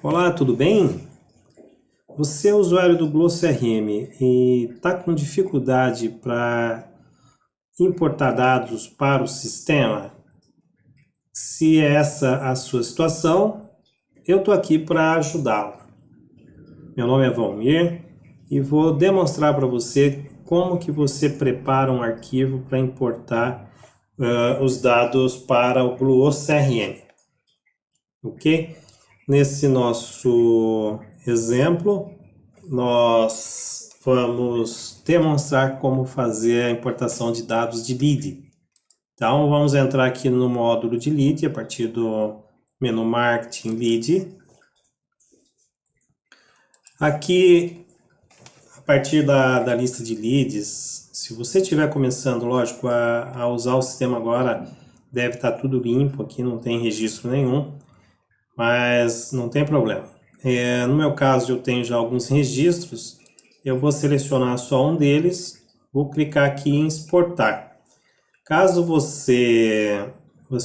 Olá, tudo bem? Você é usuário do Gloss CRM e está com dificuldade para importar dados para o sistema? Se é essa a sua situação, eu estou aqui para ajudá-lo. Meu nome é Valmir e vou demonstrar para você como que você prepara um arquivo para importar os dados para o Gloss CRM. Ok? Nesse nosso exemplo, nós vamos demonstrar como fazer a importação de dados de lead. Então, vamos entrar aqui no módulo de lead, a partir do menu Marketing Lead. Aqui, a partir da lista de leads, se você estiver começando, lógico, a usar o sistema agora, deve estar tudo limpo aqui, não tem registro nenhum, mas não tem problema. No meu caso, eu tenho já alguns registros, eu vou selecionar só um deles, vou clicar aqui em exportar. Caso você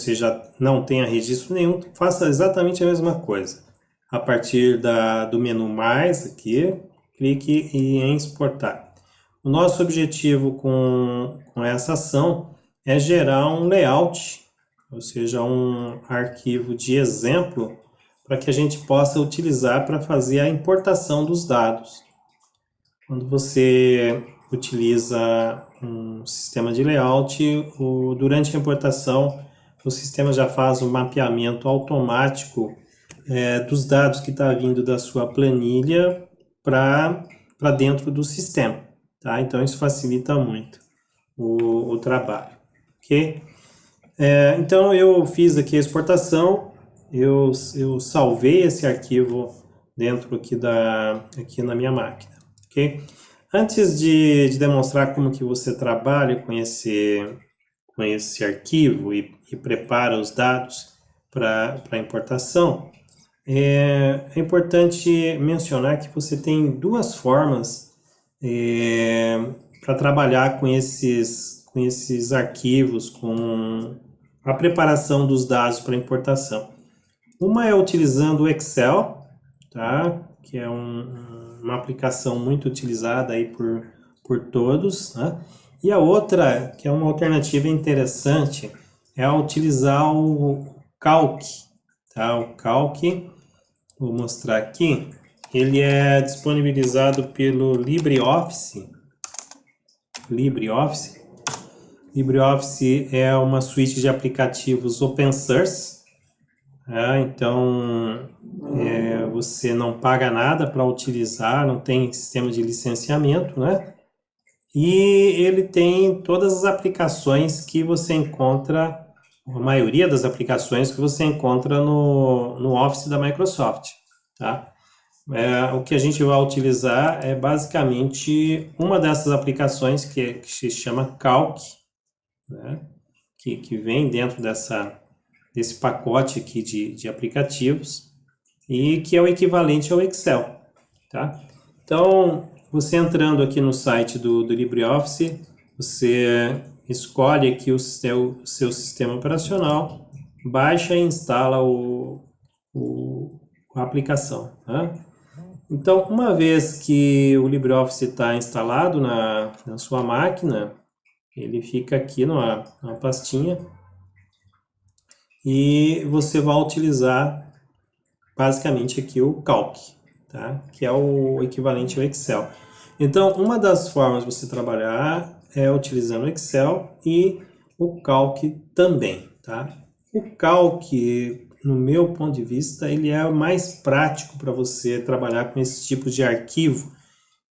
já não tenha registro nenhum, faça exatamente a mesma coisa. A partir do menu mais aqui, clique em exportar. O nosso objetivo com essa ação é gerar um layout, ou seja, um arquivo de exemplo para que a gente possa utilizar para fazer a importação dos dados. Quando você utiliza um sistema de layout, durante a importação, o sistema já faz um mapeamento automático dos dados que está vindo da sua planilha para dentro do sistema. Tá? Então, isso facilita muito o trabalho. Okay? Então, eu fiz aqui a exportação, eu salvei esse arquivo dentro aqui na minha máquina. Okay? Antes de demonstrar como que você trabalha com esse arquivo e prepara os dados para importação, é importante mencionar que você tem duas formas para trabalhar com esses arquivos, com a preparação dos dados para importação. Uma é utilizando o Excel, tá? Que é uma aplicação muito utilizada aí por todos, né? E a outra, que é uma alternativa interessante, é utilizar o Calc, tá? O Calc, vou mostrar aqui, ele é disponibilizado pelo LibreOffice. LibreOffice é uma suíte de aplicativos open source, então você não paga nada para utilizar, não tem sistema de licenciamento, né? E ele tem todas as aplicações que você encontra, a maioria das aplicações que você encontra no Office da Microsoft, tá? O que a gente vai utilizar é basicamente uma dessas aplicações que se chama Calc, né? que vem dentro desse pacote aqui de aplicativos e que é o equivalente ao Excel, tá? Então, você entrando aqui no site do LibreOffice, você escolhe aqui o seu sistema operacional, baixa e instala a aplicação, tá? Então, uma vez que o LibreOffice está instalado na sua máquina, ele fica aqui numa pastinha e você vai utilizar basicamente aqui o Calc, tá? Que é o equivalente ao Excel. Então, uma das formas de você trabalhar é utilizando o Excel e o Calc também, tá? O Calc, no meu ponto de vista, ele é mais prático para você trabalhar com esse tipo de arquivo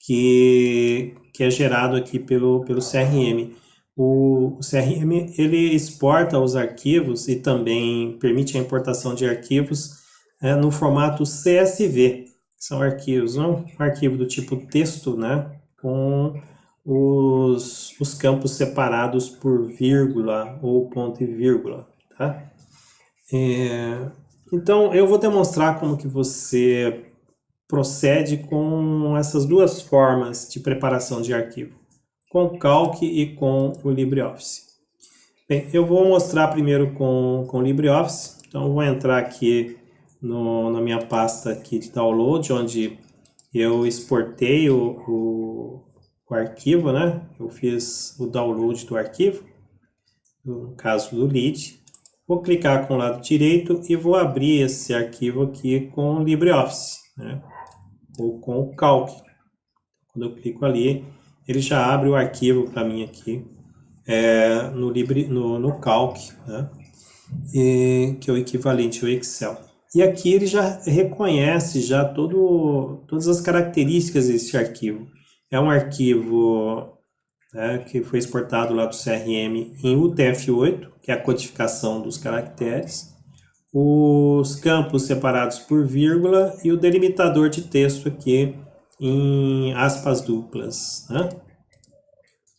que é gerado aqui pelo CRM. O CRM, ele exporta os arquivos e também permite a importação de arquivos no formato CSV. São arquivos, um arquivo do tipo texto, né, com os campos separados por vírgula ou ponto e vírgula, tá? Então, eu vou demonstrar como que você procede com essas duas formas de preparação de arquivo, com o Calc e com o LibreOffice. Bem, eu vou mostrar primeiro com o LibreOffice, então eu vou entrar aqui na minha pasta aqui de download, onde eu exportei o arquivo, né? Eu fiz o download do arquivo, no caso do lead. Vou clicar com o lado direito e vou abrir esse arquivo aqui com o LibreOffice, né? Ou com o Calc. Quando eu clico ali, ele já abre o arquivo para mim aqui no Calc, né? Que é o equivalente ao Excel. E aqui ele já reconhece já todas as características desse arquivo. É um arquivo, né, que foi exportado lá do CRM em UTF-8, que é a codificação dos caracteres, os campos separados por vírgula e o delimitador de texto aqui em aspas duplas, né?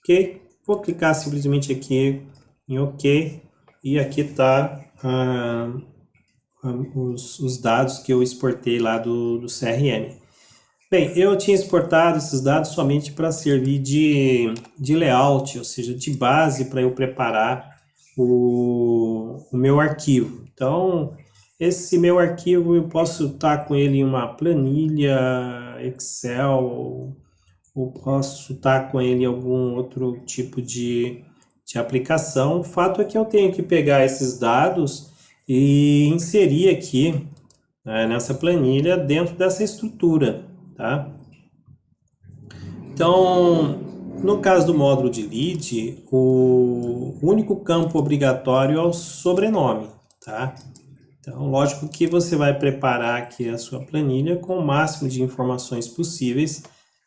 Ok? Vou clicar simplesmente aqui em OK e aqui está os dados que eu exportei lá do CRM. Bem, eu tinha exportado esses dados somente para servir de layout, ou seja, de base para eu preparar o meu arquivo. Então, esse meu arquivo eu posso estar com ele em uma planilha Excel, ou posso estar com ele em algum outro tipo de aplicação. O fato é que eu tenho que pegar esses dados e inserir aqui, né, nessa planilha dentro dessa estrutura, tá? Então, no caso do módulo de lead, o único campo obrigatório é o sobrenome, tá? Então, lógico que você vai preparar aqui a sua planilha com o máximo de informações possíveis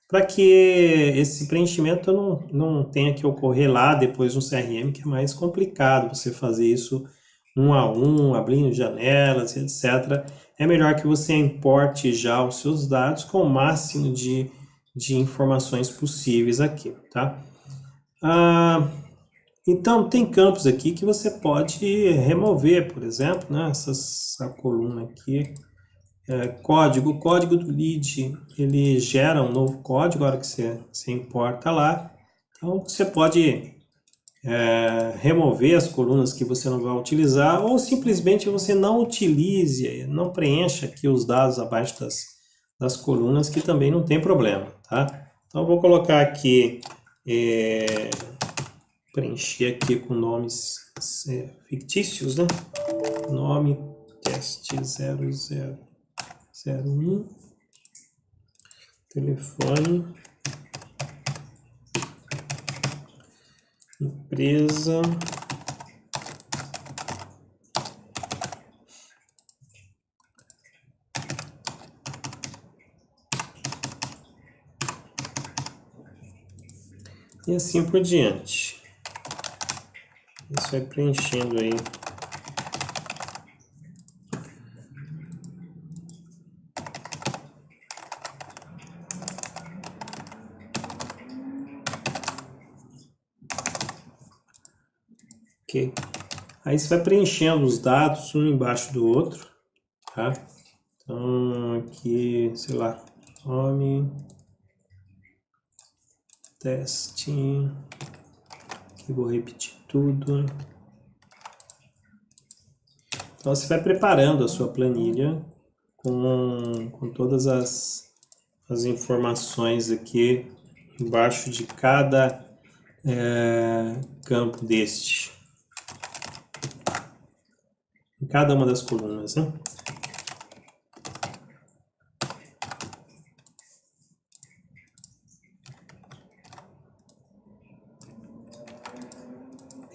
para que esse preenchimento não tenha que ocorrer lá depois no CRM, que é mais complicado você fazer isso um a um, abrindo janelas, etc. É melhor que você importe já os seus dados com o máximo de informações possíveis aqui, tá? Então, tem campos aqui que você pode remover, por exemplo, né? Essa coluna aqui, código. O código do lead, ele gera um novo código na hora que você importa lá. Então, você pode remover as colunas que você não vai utilizar, ou simplesmente você não utilize, não preencha aqui os dados abaixo das colunas, que também não tem problema, tá? Então, eu vou colocar aqui, preencher aqui com nomes fictícios, né? Nome teste 0001, telefone, empresa, e assim por diante. Isso vai preenchendo aí. Ok. Aí você vai preenchendo os dados um embaixo do outro, tá? Então, aqui, sei lá, nome, teste, aqui vou repetir tudo. Então, você vai preparando a sua planilha com todas as informações aqui embaixo de cada campo deste, em cada uma das colunas, né?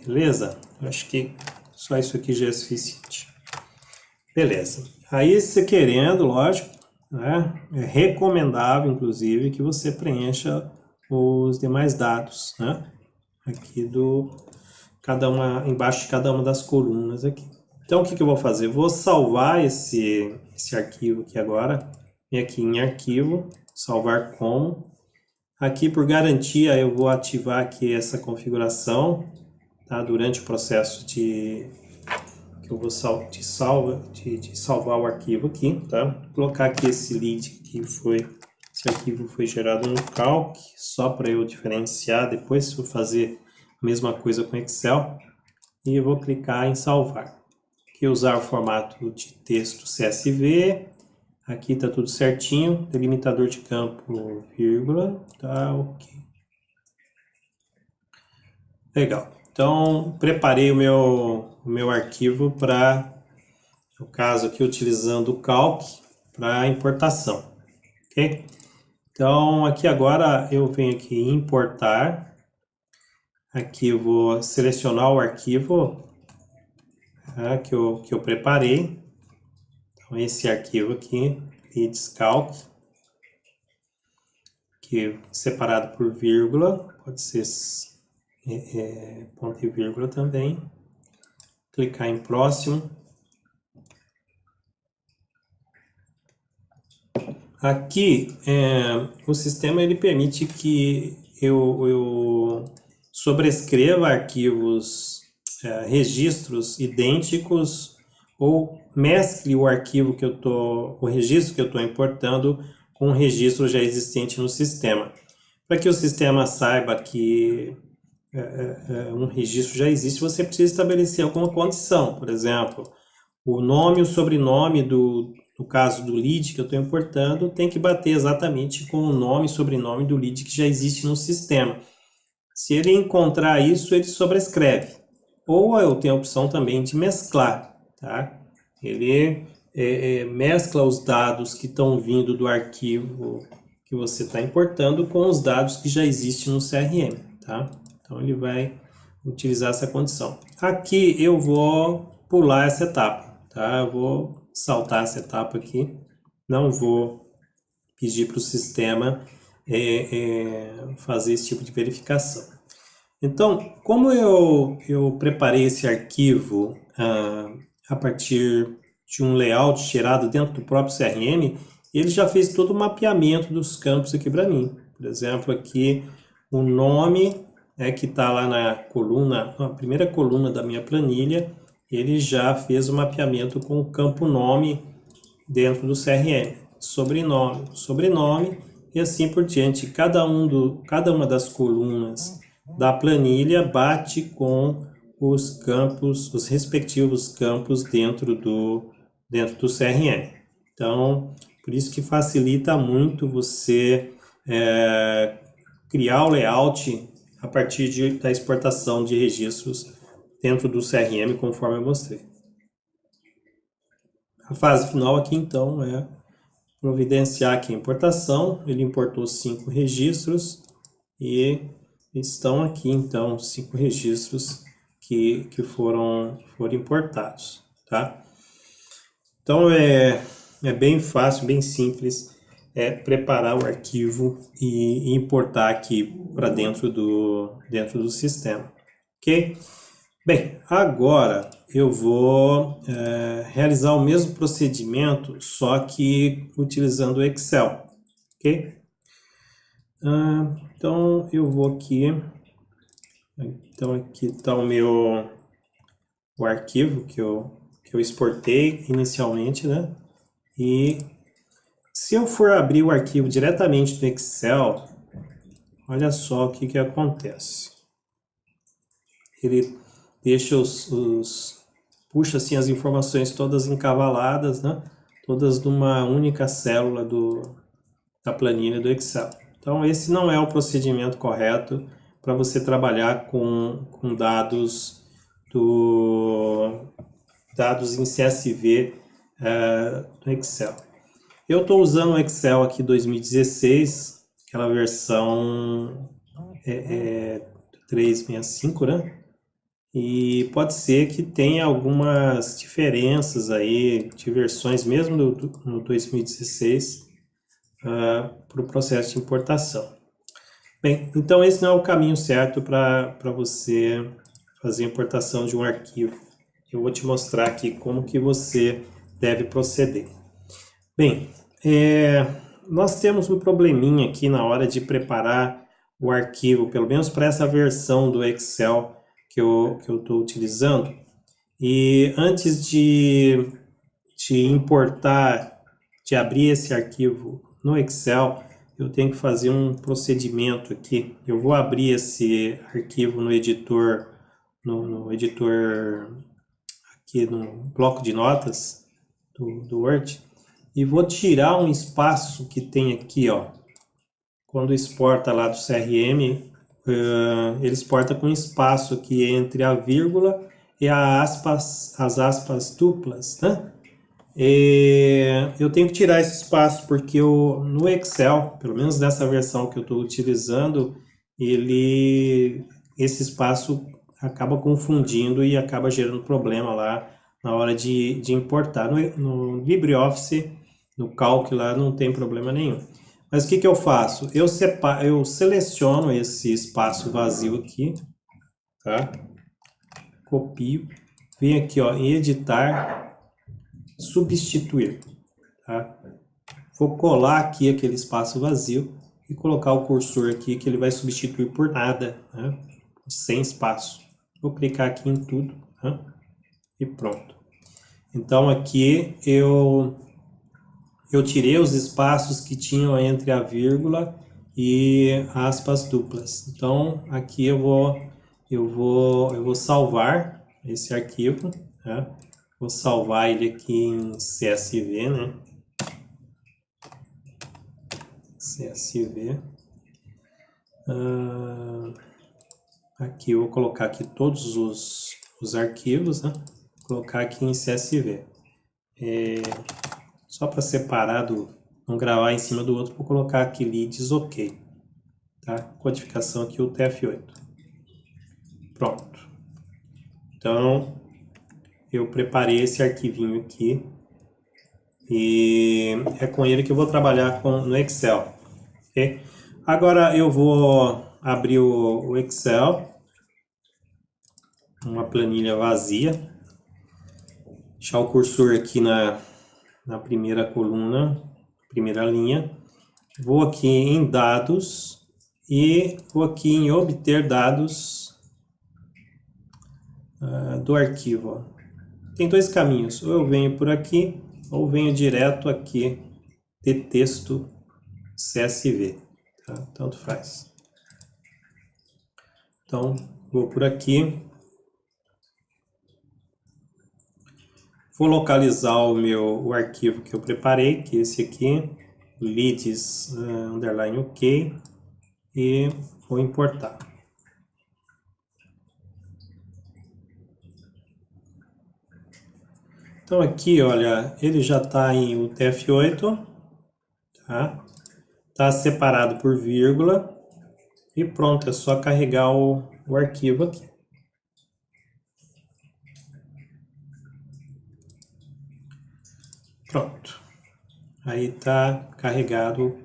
Beleza? Eu acho que só isso aqui já é suficiente. Beleza. Aí, você querendo, lógico, né, é recomendável, inclusive, que você preencha os demais dados, né? Aqui embaixo de cada uma das colunas aqui. Então, o que eu vou fazer? Eu vou salvar esse arquivo aqui agora. Vem aqui em arquivo, salvar como. Aqui, por garantia, eu vou ativar aqui essa configuração, tá? Durante o processo que eu vou salvar o arquivo aqui, tá? Vou colocar aqui esse lead que esse arquivo foi gerado no Calc, só para eu diferenciar. Depois eu vou fazer a mesma coisa com Excel e eu vou clicar em salvar, que usar o formato de texto CSV. Aqui está tudo certinho, delimitador de campo, vírgula, tá ok. Legal. Então, preparei o meu arquivo para, no caso aqui, utilizando o Calc para importação, ok? Então, aqui agora eu venho aqui em importar. Aqui eu vou selecionar o arquivo que eu preparei. Então, esse arquivo aqui, leads.calc, que separado por vírgula, pode ser ponto e vírgula também. Clicar em próximo. Aqui, o sistema ele permite que eu sobrescreva arquivos, registros idênticos, ou mescle o arquivo o registro que eu estou importando com um registro já existente no sistema. Para que o sistema saiba que um registro já existe, você precisa estabelecer alguma condição. Por exemplo, o nome e o sobrenome no caso do lead que eu estou importando, tem que bater exatamente com o nome e sobrenome do lead que já existe no sistema. Se ele encontrar isso, ele sobrescreve. Ou eu tenho a opção também de mesclar, tá? Ele mescla os dados que estão vindo do arquivo que você está importando com os dados que já existem no CRM, tá? Então ele vai utilizar essa condição. Aqui eu vou pular essa etapa, tá? Eu vou saltar essa etapa aqui, não vou pedir para o sistema fazer esse tipo de verificação. Então, como eu preparei esse arquivo a partir de um layout gerado dentro do próprio CRM, ele já fez todo o mapeamento dos campos aqui para mim. Por exemplo, aqui o nome que está lá na primeira coluna da minha planilha, ele já fez o mapeamento com o campo nome dentro do CRM, sobrenome e assim por diante. Cada uma das colunas da planilha bate com os campos, os respectivos campos dentro do CRM. Então, por isso que facilita muito você criar o layout a partir da exportação de registros dentro do CRM, conforme eu mostrei. A fase final aqui, então, é providenciar aqui a importação. Ele importou 5 registros e estão aqui, então, 5 registros que foram importados, tá? Então, é bem fácil, bem simples preparar o arquivo e importar aqui para dentro do sistema, ok? Bem, agora eu vou realizar o mesmo procedimento, só que utilizando o Excel, ok? Então eu vou aqui, então aqui está o arquivo que eu exportei inicialmente, né? E se eu for abrir o arquivo diretamente do Excel, olha só o que acontece. Ele deixa puxa assim as informações todas encavaladas, né? Todas numa única célula da planilha do Excel. Então esse não é o procedimento correto para você trabalhar com dados em CSV no Excel. Eu estou usando o Excel aqui 2016, aquela versão 365, né? E pode ser que tenha algumas diferenças aí de versões, mesmo no 2016, para o processo de importação. Bem, então esse não é o caminho certo para você fazer a importação de um arquivo. Eu vou te mostrar aqui como que você deve proceder. Bem, nós temos um probleminha aqui na hora de preparar o arquivo, pelo menos para essa versão do Excel que eu estou utilizando. E antes de importar, de abrir esse arquivo no Excel, eu tenho que fazer um procedimento aqui. Eu vou abrir esse arquivo no editor, no editor aqui no bloco de notas do Word, e vou tirar um espaço que tem aqui, ó. Quando exporta lá do CRM, ele exporta com espaço aqui entre a vírgula e as aspas duplas, né? Eu tenho que tirar esse espaço porque no Excel, pelo menos nessa versão que eu estou utilizando, esse espaço acaba confundindo e acaba gerando problema lá na hora de importar. No LibreOffice, no Calc lá, não tem problema nenhum. Mas o que eu faço? Eu seleciono esse espaço vazio aqui, tá? Copio, venho aqui, ó, em editar, substituir, tá? Vou colar aqui aquele espaço vazio e colocar o cursor aqui que ele vai substituir por nada, né? Sem espaço. Vou clicar aqui em tudo, né? E pronto. Então aqui eu tirei os espaços que tinham entre a vírgula e aspas duplas. Então aqui eu vou salvar esse arquivo, né? Vou salvar ele aqui em CSV, né? CSV. Aqui eu vou colocar aqui todos os arquivos, né? Vou colocar aqui em CSV. Só para separar, não gravar em cima do outro, vou colocar aqui leads OK. Tá? Codificação aqui o TF8. Pronto. Então, eu preparei esse arquivinho aqui e é com ele que eu vou trabalhar no Excel. Okay? Agora eu vou abrir o Excel, uma planilha vazia, deixar o cursor aqui na primeira coluna, primeira linha. Vou aqui em dados e vou aqui em obter dados do arquivo. Tem dois caminhos, ou eu venho por aqui, ou venho direto aqui de texto CSV, tá? Tanto faz. Então, vou por aqui, vou localizar o arquivo que eu preparei, que é esse aqui, leads underline OK, e vou importar. Então aqui, olha, ele já está em UTF-8, tá? Tá separado por vírgula e pronto, é só carregar o arquivo aqui. Pronto. Aí tá carregado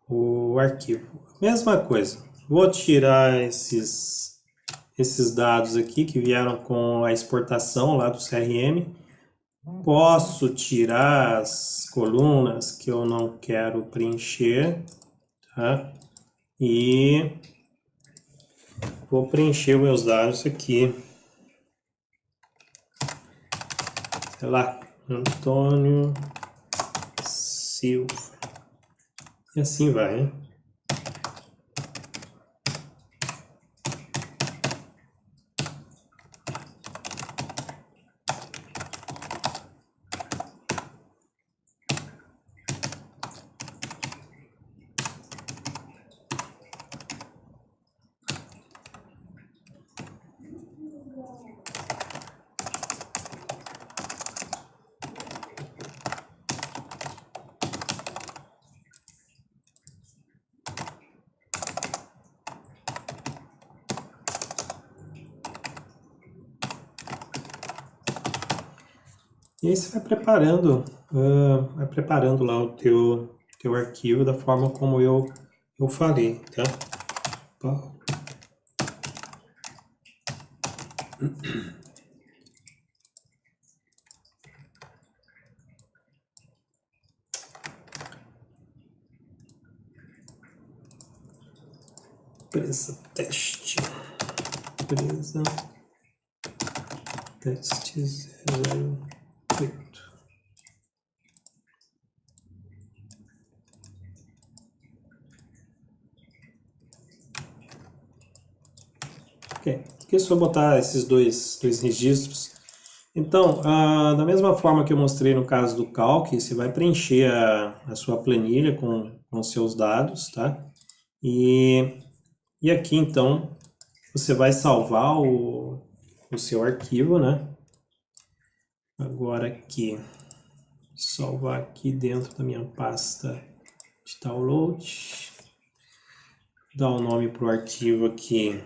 o arquivo. Mesma coisa. Vou tirar esses dados aqui que vieram com a exportação lá do CRM. Posso tirar as colunas que eu não quero preencher, tá? E vou preencher meus dados aqui. Sei lá, Antônio Silva. E assim vai, hein? E aí você vai preparando lá o teu arquivo da forma como eu falei, tá? Empresa teste. Empresa teste 008. Ok, aqui é só botar esses dois registros. Então, da mesma forma que eu mostrei no caso do Calc, você vai preencher a sua planilha com seus dados, tá? E aqui, então, você vai salvar o seu arquivo, né? Agora aqui, salvar aqui dentro da minha pasta de download. Dar um nome para o arquivo aqui,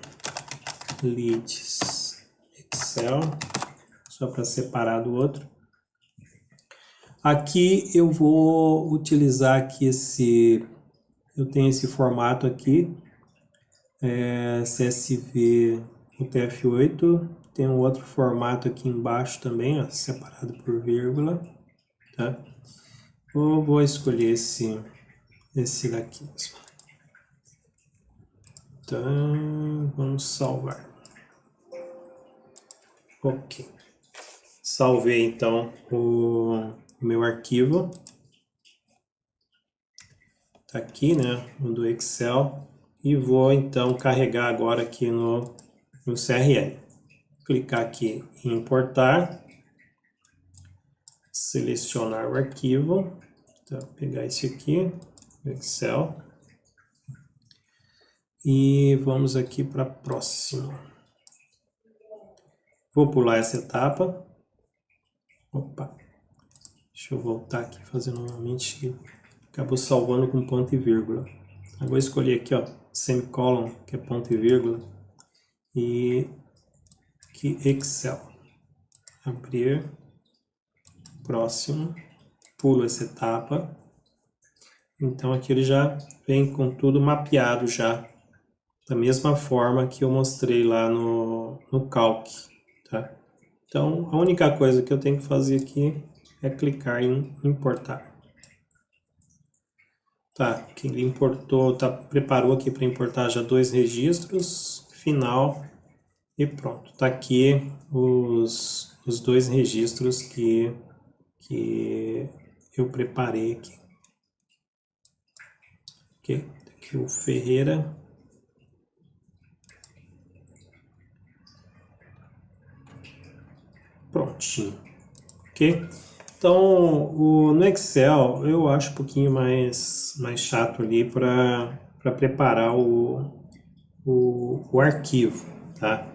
leads Excel, só para separar do outro. Aqui eu vou utilizar aqui eu tenho esse formato aqui, CSV UTF-8, tem um outro formato aqui embaixo também, ó, separado por vírgula, tá? Eu vou escolher esse daqui mesmo. Então, vamos salvar. Ok. Salvei então o meu arquivo. Tá aqui, né? O do Excel. E vou então carregar agora aqui no CRM. Clicar aqui em importar. Selecionar o arquivo. Então, vou pegar esse aqui, o Excel. E vamos aqui para a próxima. Vou pular essa etapa. Opa, deixa eu voltar aqui, fazer novamente. Acabou salvando com ponto e vírgula. Eu vou escolher aqui, ó, semicolon, que é ponto e vírgula. E aqui Excel. Abrir. Próximo. Pulo essa etapa. Então aqui ele já vem com tudo mapeado já. Da mesma forma que eu mostrei lá no Calc, tá? Então, a única coisa que eu tenho que fazer aqui é clicar em importar. Tá, quem importou, preparou aqui para importar já 2 registros, final, e pronto. Tá aqui os 2 registros que eu preparei aqui. Ok, aqui o Ferreira. Prontinho, ok? Então, no Excel, eu acho um pouquinho mais chato ali para preparar o arquivo, tá?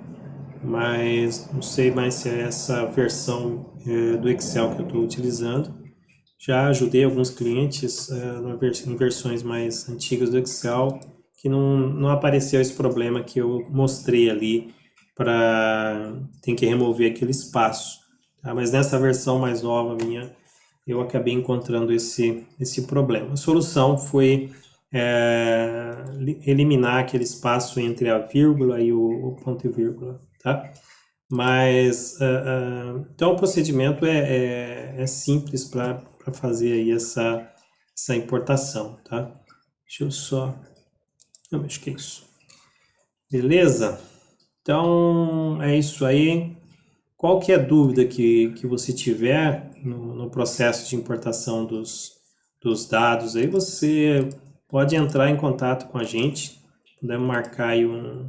Mas não sei mais se é essa versão do Excel que eu estou utilizando. Já ajudei alguns clientes em versões mais antigas do Excel que não apareceu esse problema que eu mostrei ali tem que remover aquele espaço. Tá? Mas nessa versão mais nova minha, eu acabei encontrando esse problema. A solução foi eliminar aquele espaço entre a vírgula e o ponto e vírgula, tá? Mas, então o procedimento é simples para fazer aí essa importação, tá? Deixa eu só... Não, acho que é isso. Beleza? Então, é isso aí. Qualquer dúvida que você tiver no processo de importação dos dados, aí você pode entrar em contato com a gente. Podemos marcar aí um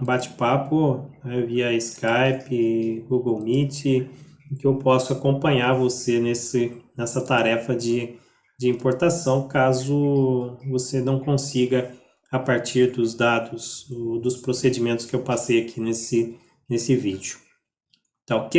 bate-papo via Skype, Google Meet, em que eu posso acompanhar você nessa tarefa de importação, caso você não consiga a partir dos dados, dos procedimentos que eu passei aqui nesse vídeo. Tá ok?